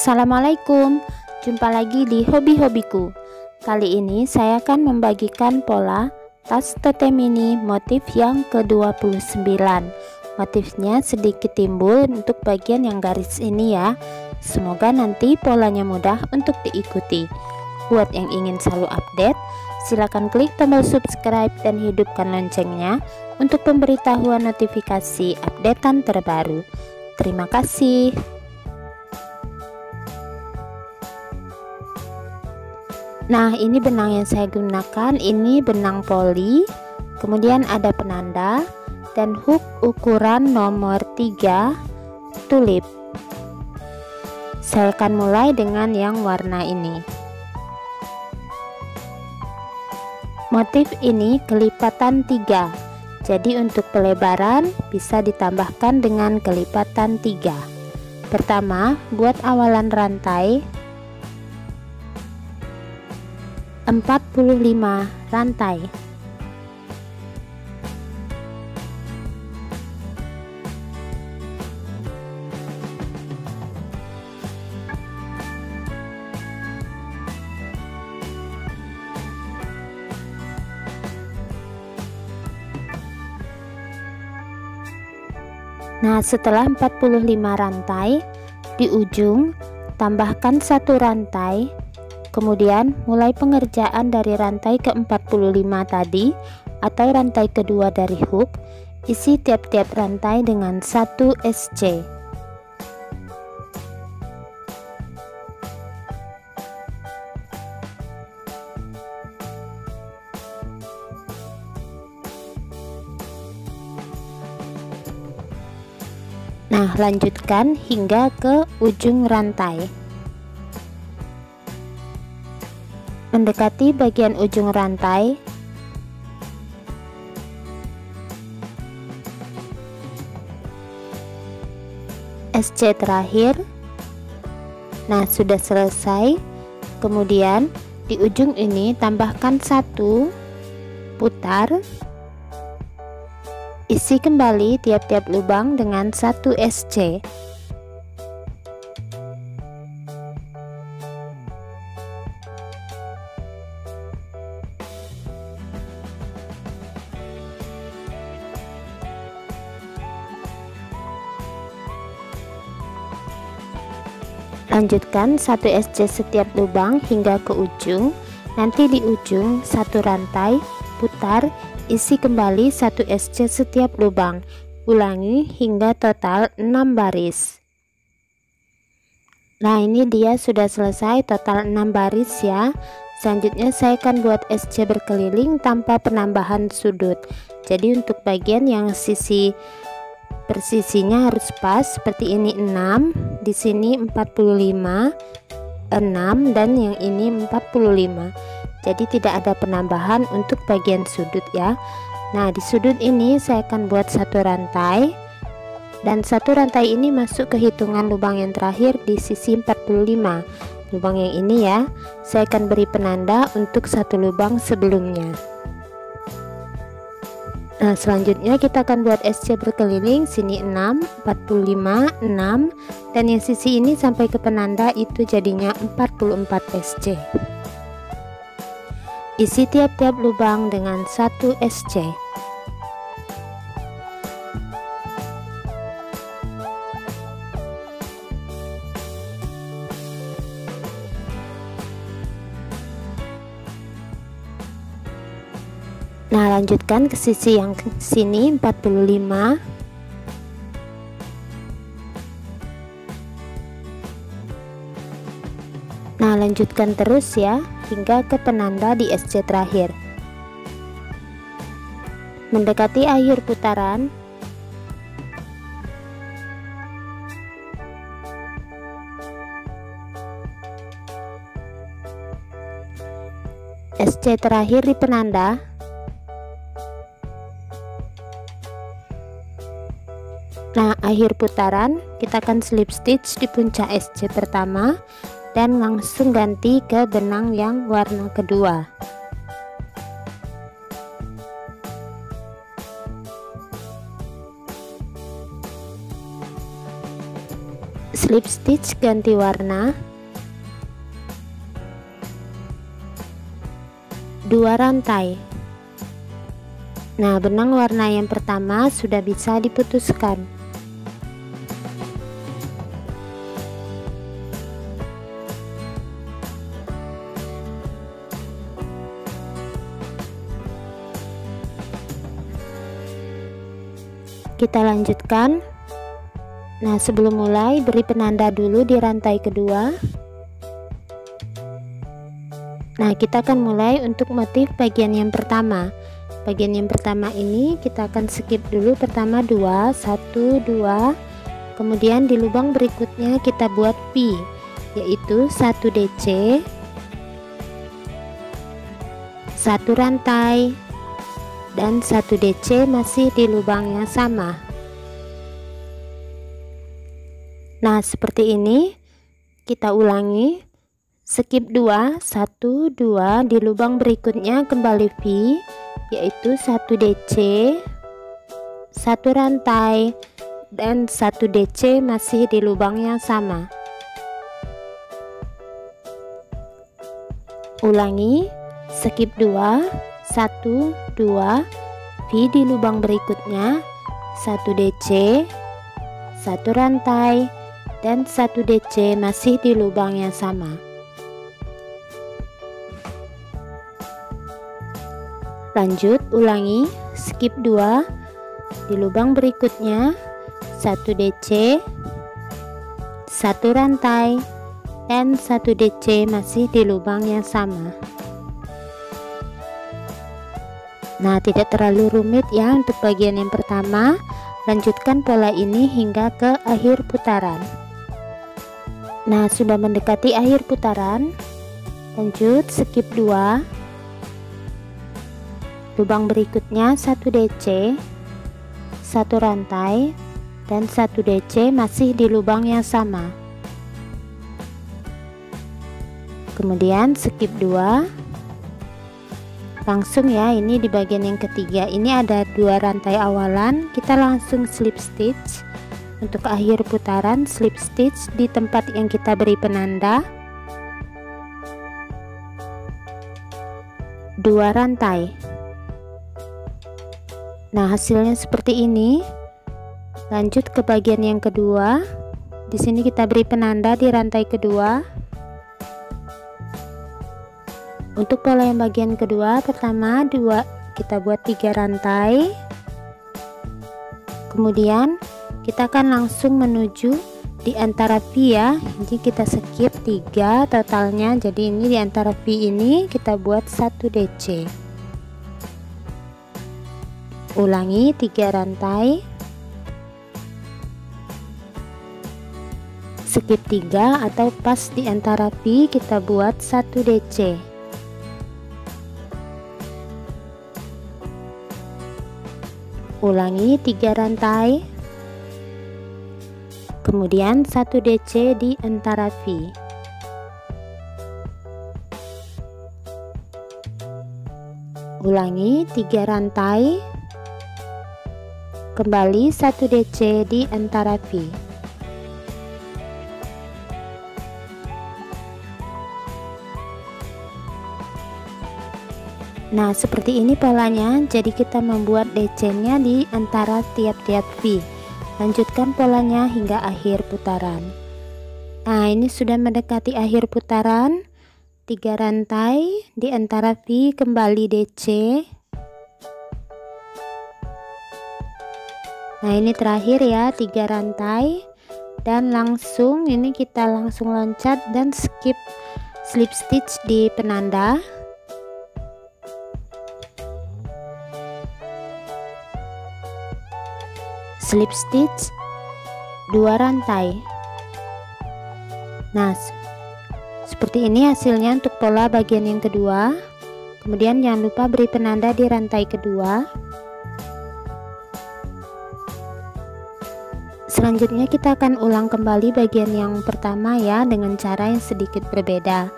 Assalamualaikum, jumpa lagi di hobi-hobiku. Kali ini saya akan membagikan pola tas totem mini motif yang ke-29. Motifnya sedikit timbul untuk bagian yang garis ini ya. Semoga nanti polanya mudah untuk diikuti. Buat yang ingin selalu update, silakan klik tombol subscribe dan hidupkan loncengnya untuk pemberitahuan notifikasi updatean terbaru. Terima kasih. Nah, ini benang yang saya gunakan, ini benang poli, kemudian ada penanda dan hook ukuran nomor 3 tulip. Saya akan mulai dengan yang warna ini. Motif ini kelipatan 3, jadi untuk pelebaran bisa ditambahkan dengan kelipatan 3. Pertama, buat awalan rantai 45 rantai. Nah, setelah 45 rantai, di ujung tambahkan 1 rantai. Kemudian mulai pengerjaan dari rantai ke-45 tadi atau rantai kedua dari hook, isi tiap-tiap rantai dengan 1 SC. Nah, lanjutkan hingga ke ujung rantai. Mendekati bagian ujung rantai, SC terakhir. Nah, sudah selesai. Kemudian di ujung ini tambahkan 1, putar, isi kembali tiap-tiap lubang dengan 1 SC. Lanjutkan 1 SC setiap lubang hingga ke ujung. Nanti di ujung 1 rantai, putar, isi kembali 1 SC setiap lubang. Ulangi hingga total 6 baris. Nah, ini dia sudah selesai total 6 baris ya. Selanjutnya saya akan buat SC berkeliling tanpa penambahan sudut. Jadi untuk bagian yang sisi persisinya harus pas seperti ini 6, di sini 45, 6 dan yang ini 45. Jadi tidak ada penambahan untuk bagian sudut ya. Nah, di sudut ini saya akan buat 1 rantai dan 1 rantai ini masuk ke hitungan lubang yang terakhir di sisi 45. Lubang yang ini ya, saya akan beri penanda untuk 1 lubang sebelumnya. Nah, selanjutnya kita akan buat SC berkeliling, sini 6, 45, 6 dan yang sisi ini sampai ke penanda itu jadinya 44 SC. Isi tiap-tiap lubang dengan 1 SC. Nah, lanjutkan ke sisi yang sini 45. Nah, lanjutkan terus ya hingga ke penanda di SC terakhir. Mendekati akhir putaran, SC terakhir di penanda. Nah, akhir putaran kita akan slip stitch di puncak SC pertama dan langsung ganti ke benang yang warna kedua. slip stitch ganti warna, 2 rantai. Nah, benang warna yang pertama sudah bisa diputuskan. Kita lanjutkan. Nah, sebelum mulai beri penanda dulu di rantai kedua. Nah, kita akan mulai untuk motif bagian yang pertama. Bagian yang pertama ini kita akan skip dulu, pertama 2, 1, 2, kemudian di lubang berikutnya kita buat V, yaitu 1 DC, 1 rantai, dan 1 DC masih di lubang yang sama. Nah, seperti ini. Kita ulangi, skip 2, 1, 2, di lubang berikutnya kembali V, yaitu 1 DC, 1 rantai, dan 1 DC masih di lubang yang sama. Ulangi, skip 2, 1, 2, V di lubang berikutnya 1 DC, 1 rantai, dan 1 DC masih di lubang yang sama. Lanjut, ulangi, skip 2, di lubang berikutnya 1 DC, 1 rantai, dan 1 DC masih di lubang yang sama. Nah, tidak terlalu rumit ya untuk bagian yang pertama. Lanjutkan pola ini hingga ke akhir putaran. Nah, sudah mendekati akhir putaran. Lanjut, skip 2, lubang berikutnya 1 DC, 1 rantai, dan 1 DC masih di lubang yang sama. Kemudian skip 2, langsung ya, ini di bagian yang ketiga ini ada 2 rantai awalan, kita langsung slip stitch. Untuk akhir putaran slip stitch di tempat yang kita beri penanda, 2 rantai. Nah, hasilnya seperti ini. Lanjut ke bagian yang kedua. Di sini kita beri penanda di rantai kedua. Untuk pola yang bagian kedua, pertama 2 kita buat 3 rantai. Kemudian kita akan langsung menuju di antara V ya. Jadi kita skip 3 totalnya. Jadi ini di antara V ini kita buat 1 DC. Ulangi, 3 rantai, skip 3 atau pas di antara V kita buat 1 DC. Ulangi, 3 rantai, kemudian 1 DC di antara V. Ulangi, 3 rantai, kembali 1 DC di antara V. Nah, seperti ini polanya. Jadi kita membuat DC-nya di antara tiap-tiap V. Lanjutkan polanya hingga akhir putaran. Nah, ini sudah mendekati akhir putaran. 3 rantai di antara V, kembali DC. Nah, ini terakhir ya, 3 rantai, dan langsung ini kita langsung loncat dan skip slip stitch di penanda. Slip stitch 2 rantai. Nah, seperti ini hasilnya untuk pola bagian yang kedua. Kemudian jangan lupa beri penanda di rantai kedua. Selanjutnya kita akan ulang kembali bagian yang pertama ya, dengan cara yang sedikit berbeda.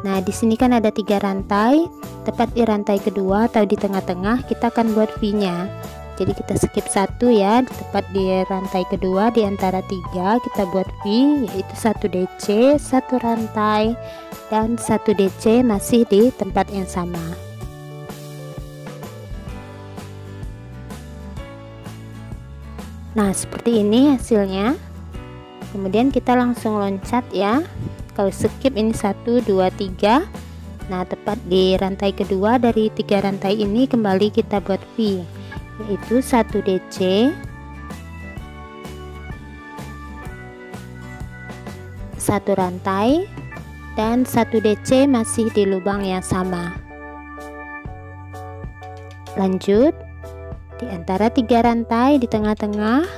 Nah, di sini kan ada 3 rantai, tepat di rantai kedua atau di tengah-tengah kita akan buat V-nya. jadi kita skip satu ya, tepat di rantai kedua di antara 3 kita buat V, yaitu 1 DC, 1 rantai dan 1 DC masih di tempat yang sama. Nah, seperti ini hasilnya. Kemudian kita langsung loncat ya. Kalau skip ini 1 2 3. Nah, tepat di rantai kedua dari 3 rantai ini kembali kita buat V, yaitu 1 DC, 1 rantai dan 1 DC masih di lubang yang sama. Lanjut di antara 3 rantai di tengah-tengah,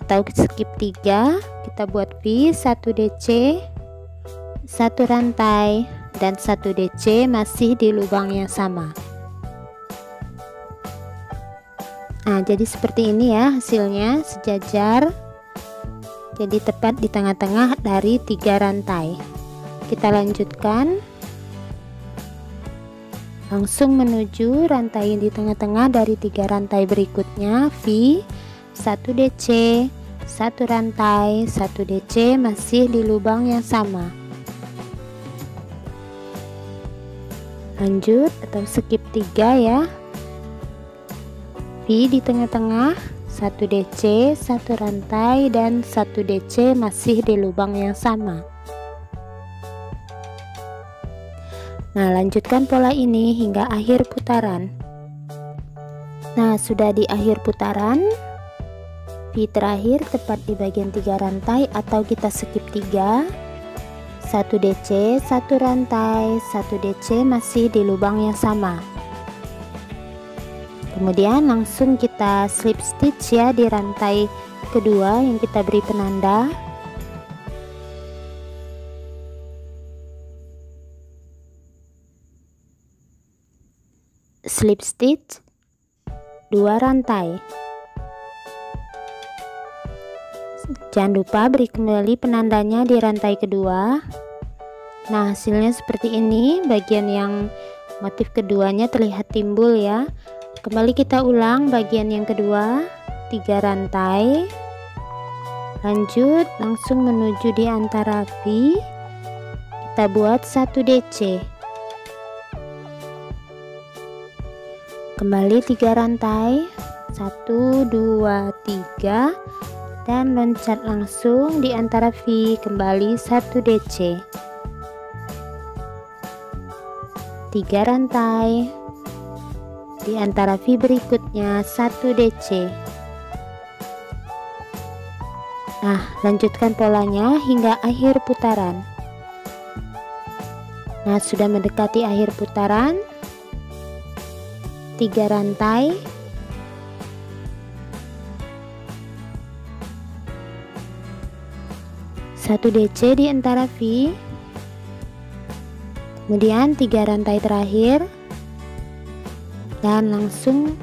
atau skip 3, kita buat V, 1 DC, 1 rantai dan 1 DC masih di lubang yang sama. Nah, jadi seperti ini ya hasilnya, sejajar, jadi tepat di tengah-tengah dari 3 rantai. Kita lanjutkan langsung menuju rantai di tengah-tengah dari 3 rantai berikutnya. V, 1 DC, 1 rantai, 1 DC masih di lubang yang sama. Lanjut atau skip 3 ya. V di tengah-tengah, 1 DC, 1 rantai dan 1 DC masih di lubang yang sama. Nah, lanjutkan pola ini hingga akhir putaran. Nah, sudah di akhir putaran, V terakhir tepat di bagian 3 rantai atau kita skip 3, 1 DC, 1 rantai, 1 DC masih di lubang yang sama. Kemudian langsung kita slip stitch ya di rantai kedua yang kita beri penanda. Slip stitch 2 rantai. Jangan lupa beri kembali penandanya di rantai kedua. Nah, hasilnya seperti ini, bagian yang motif keduanya terlihat timbul ya. Kembali kita ulang bagian yang kedua, 3 rantai, lanjut langsung menuju di antara V, kita buat 1 DC, kembali 3 rantai, 1 2 3 dan loncat langsung di antara V, kembali 1 DC, 3 rantai, di antara V berikutnya 1 DC. Nah, lanjutkan polanya hingga akhir putaran. Nah, sudah mendekati akhir putaran, 3 rantai, satu DC di antara V, kemudian 3 rantai terakhir, dan langsung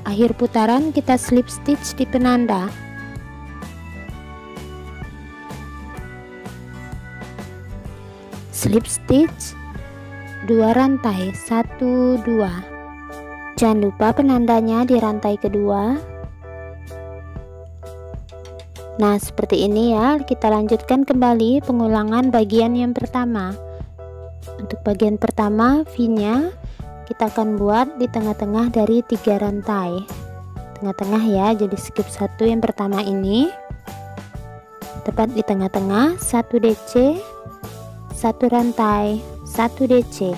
akhir putaran kita slip stitch di penanda. Slip stitch 2 rantai, 1 2. Jangan lupa penandanya di rantai kedua. Nah, seperti ini ya. Kita lanjutkan kembali pengulangan bagian yang pertama. Untuk bagian pertama, V-nya kita akan buat di tengah-tengah dari 3 rantai, tengah-tengah ya, jadi skip 1 yang pertama ini, tepat di tengah-tengah, 1 DC, 1 rantai, 1 DC.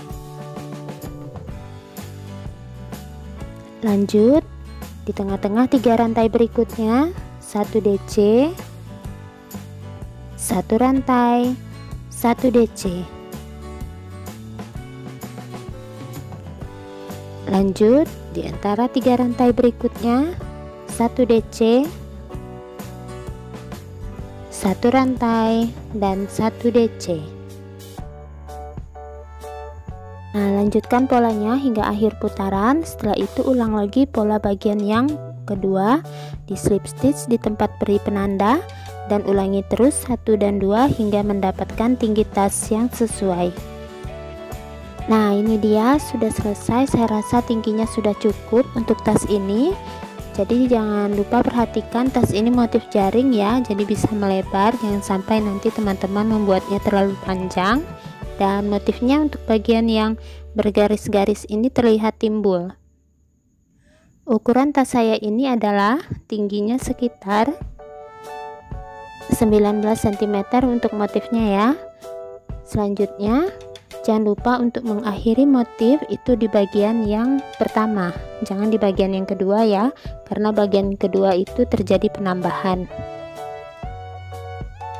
Lanjut di tengah-tengah 3 rantai berikutnya, 1 DC, 1 rantai, 1 DC. Lanjut di antara 3 rantai berikutnya, 1 DC, 1 rantai dan 1 DC. Nah, lanjutkan polanya hingga akhir putaran. Setelah itu ulang lagi pola bagian yang kedua di slip stitch di tempat beri penanda, dan ulangi terus 1 dan 2 hingga mendapatkan tinggi tas yang sesuai. Nah, ini dia sudah selesai. Saya rasa tingginya sudah cukup untuk tas ini. Jadi jangan lupa perhatikan tas ini motif jaring ya, jadi bisa melebar, jangan sampai nanti teman-teman membuatnya terlalu panjang. Dan motifnya untuk bagian yang bergaris-garis ini terlihat timbul. Ukuran tas saya ini adalah tingginya sekitar 19 cm untuk motifnya ya. Selanjutnya jangan lupa untuk mengakhiri motif itu di bagian yang pertama, jangan di bagian yang kedua ya, karena bagian kedua itu terjadi penambahan.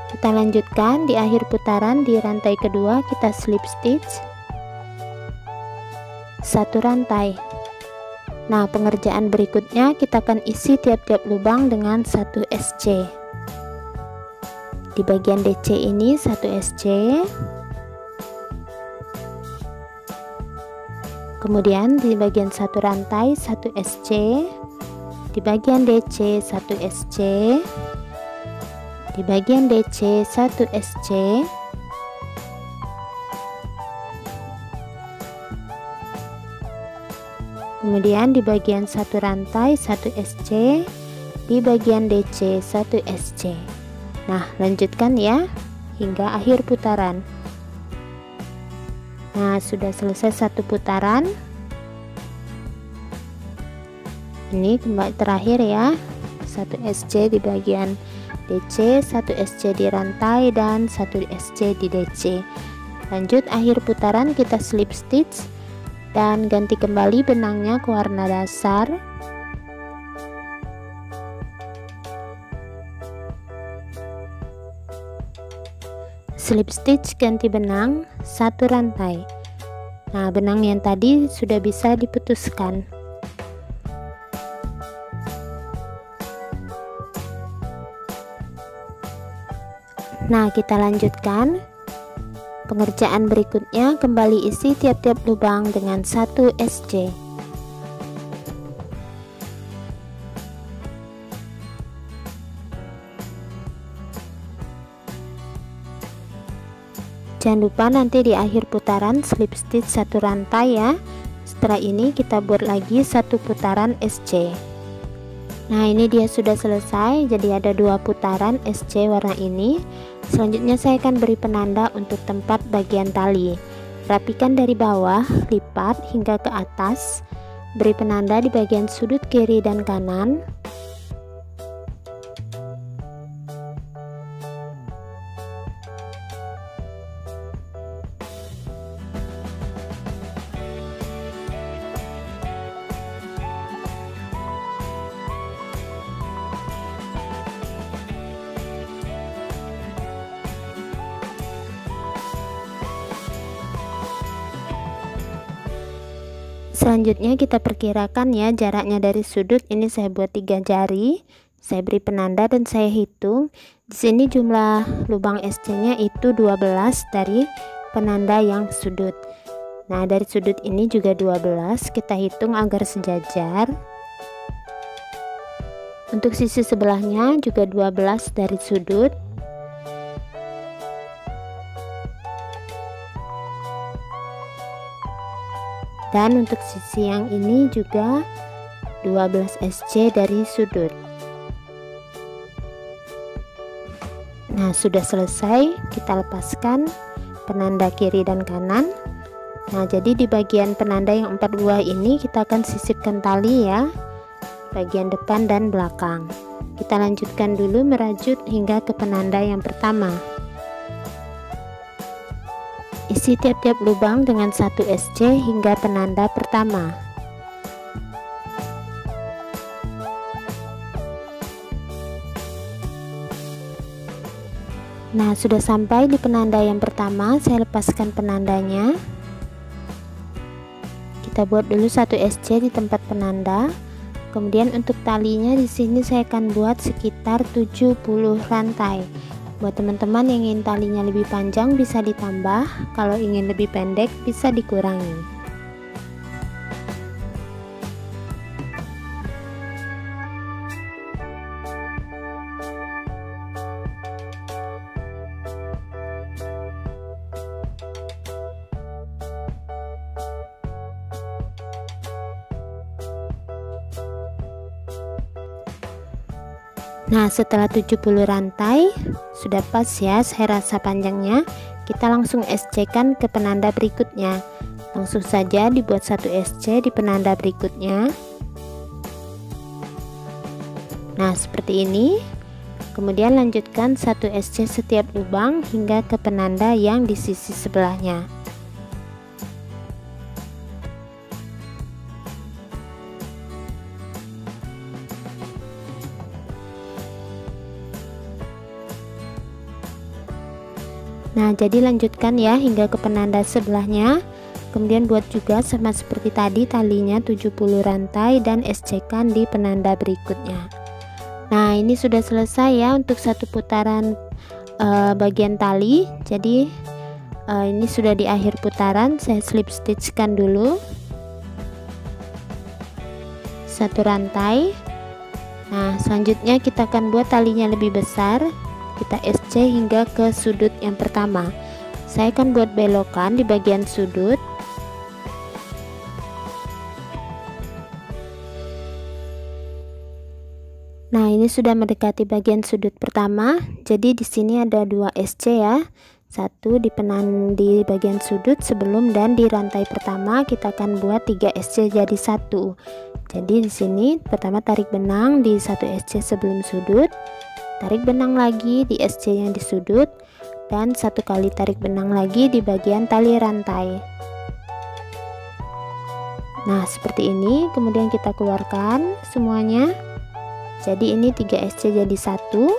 Kita lanjutkan di akhir putaran di rantai kedua, kita slip stitch 1 rantai. Nah, pengerjaan berikutnya kita akan isi tiap-tiap lubang dengan 1 SC. Di bagian DC ini 1 SC. Kemudian di bagian satu rantai 1 SC, di bagian DC 1 SC, di bagian DC 1 SC, kemudian di bagian satu rantai 1 SC, di bagian DC 1 SC. Nah, lanjutkan ya hingga akhir putaran. Nah, sudah selesai satu putaran. Ini kembali terakhir ya, 1 SC di bagian DC, 1 SC di rantai, dan 1 SC di DC. Lanjut akhir putaran kita slip stitch dan ganti kembali benangnya ke warna dasar. Slip stitch ganti benang 1 rantai. Nah, benang yang tadi sudah bisa diputuskan. Nah, kita lanjutkan pengerjaan berikutnya, kembali isi tiap-tiap lubang dengan 1 SC. Jangan lupa nanti di akhir putaran slip stitch 1 rantai ya. Setelah ini kita buat lagi 1 putaran SC. Nah, ini dia sudah selesai, jadi ada 2 putaran SC warna ini. Selanjutnya saya akan beri penanda untuk tempat bagian tali. Rapikan dari bawah, lipat hingga ke atas. Beri penanda di bagian sudut kiri dan kanan. Selanjutnya kita perkirakan ya jaraknya dari sudut. Ini saya buat 3 jari, saya beri penanda dan saya hitung. Di sini jumlah lubang SC-nya itu 12 dari penanda yang sudut. Nah, dari sudut ini juga 12, kita hitung agar sejajar. Untuk sisi sebelahnya juga 12 dari sudut. Dan untuk sisi yang ini juga 12 SC dari sudut. Nah, sudah selesai, kita lepaskan penanda kiri dan kanan. Nah, jadi di bagian penanda yang 4 buah ini kita akan sisipkan tali ya, bagian depan dan belakang. Kita lanjutkan dulu merajut hingga ke penanda yang pertama. Isi tiap-tiap lubang dengan 1 SC hingga penanda pertama. Nah, sudah sampai di penanda yang pertama, saya lepaskan penandanya. Kita buat dulu 1 SC di tempat penanda. Kemudian untuk talinya di sini saya akan buat sekitar 70 rantai. Buat teman-teman yang ingin talinya lebih panjang bisa ditambah, kalau ingin lebih pendek bisa dikurangi. Nah, setelah 70 rantai sudah pas ya saya rasa panjangnya. Kita langsung SC kan ke penanda berikutnya. Langsung saja dibuat satu SC di penanda berikutnya. Nah, seperti ini. Kemudian lanjutkan satu SC setiap lubang hingga ke penanda yang di sisi sebelahnya. Nah, jadi lanjutkan ya hingga ke penanda sebelahnya. Kemudian buat juga sama seperti tadi, talinya 70 rantai dan SC-kan di penanda berikutnya. Nah, ini sudah selesai ya untuk satu putaran bagian tali. Jadi ini sudah di akhir putaran, saya slip stitch kan dulu satu rantai. Nah, selanjutnya kita akan buat talinya lebih besar. Kita SC hingga ke sudut yang pertama. Saya akan buat belokan di bagian sudut. Nah, ini sudah mendekati bagian sudut pertama. Jadi di sini ada 2 SC ya. Satu di bagian sudut sebelum, dan di rantai pertama kita akan buat 3 SC jadi 1. Jadi di sini pertama tarik benang di 1 SC sebelum sudut. Tarik benang lagi di SC yang di sudut, dan 1 kali tarik benang lagi di bagian tali rantai. Nah, seperti ini. Kemudian kita keluarkan semuanya. Jadi ini 3 SC jadi 1.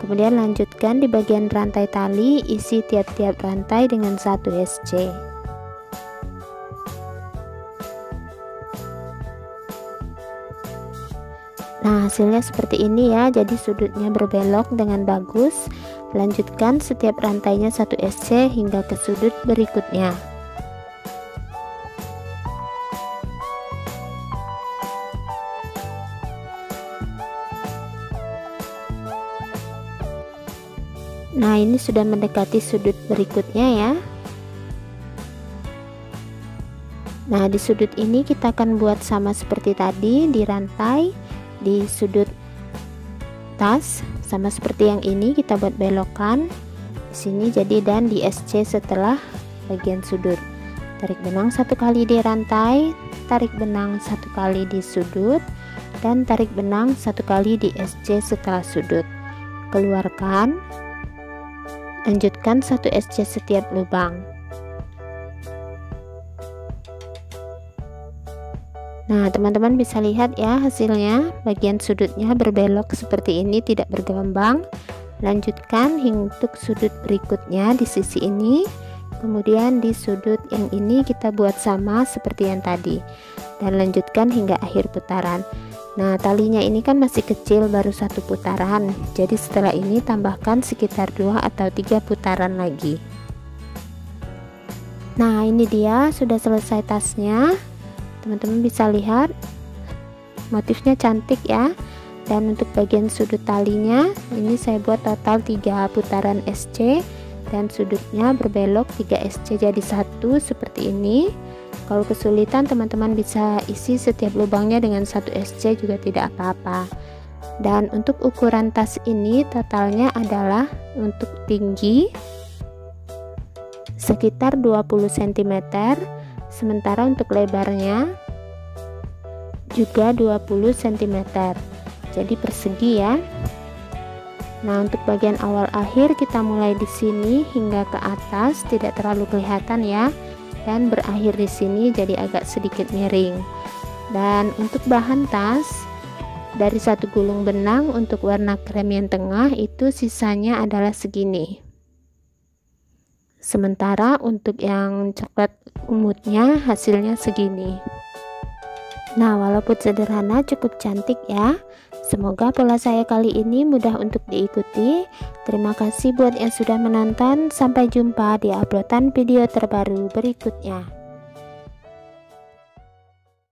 Kemudian lanjutkan di bagian rantai tali, isi tiap-tiap rantai dengan 1 SC. Nah, hasilnya seperti ini ya. Jadi sudutnya berbelok dengan bagus. Lanjutkan setiap rantainya 1 SC hingga ke sudut berikutnya. Nah, ini sudah mendekati sudut berikutnya ya. Nah, di sudut ini kita akan buat sama seperti tadi di rantai. Di sudut tas sama seperti yang ini kita buat belokan di sini. Jadi dan di SC setelah bagian sudut. Tarik benang 1 kali di rantai, tarik benang 1 kali di sudut, dan tarik benang 1 kali di SC setelah sudut. Keluarkan. Lanjutkan 1 SC setiap lubang. Nah, teman-teman bisa lihat ya hasilnya. Bagian sudutnya berbelok seperti ini, tidak bergelombang. Lanjutkan untuk sudut berikutnya di sisi ini. Kemudian di sudut yang ini kita buat sama seperti yang tadi. Dan lanjutkan hingga akhir putaran. Nah, talinya ini kan masih kecil, baru 1 putaran. Jadi setelah ini tambahkan sekitar 2 atau 3 putaran lagi. Nah, ini dia sudah selesai tasnya. Teman-teman bisa lihat motifnya cantik ya. Dan untuk bagian sudut talinya ini saya buat total 3 putaran SC, dan sudutnya berbelok 3 SC jadi 1 seperti ini. Kalau kesulitan teman-teman bisa isi setiap lubangnya dengan 1 SC juga tidak apa-apa. Dan untuk ukuran tas ini totalnya adalah untuk tinggi sekitar 20 cm, sementara untuk lebarnya juga 20 cm. Jadi persegi ya. Nah, untuk bagian awal akhir kita mulai di sini hingga ke atas, tidak terlalu kelihatan ya, dan berakhir di sini jadi agak sedikit miring. Dan untuk bahan tas dari 1 gulung benang untuk warna krem yang tengah itu sisanya adalah segini. Sementara untuk yang coklat ungunya hasilnya segini. Nah, walaupun sederhana cukup cantik ya. Semoga pola saya kali ini mudah untuk diikuti. Terima kasih buat yang sudah menonton. Sampai jumpa di uploadan video terbaru berikutnya.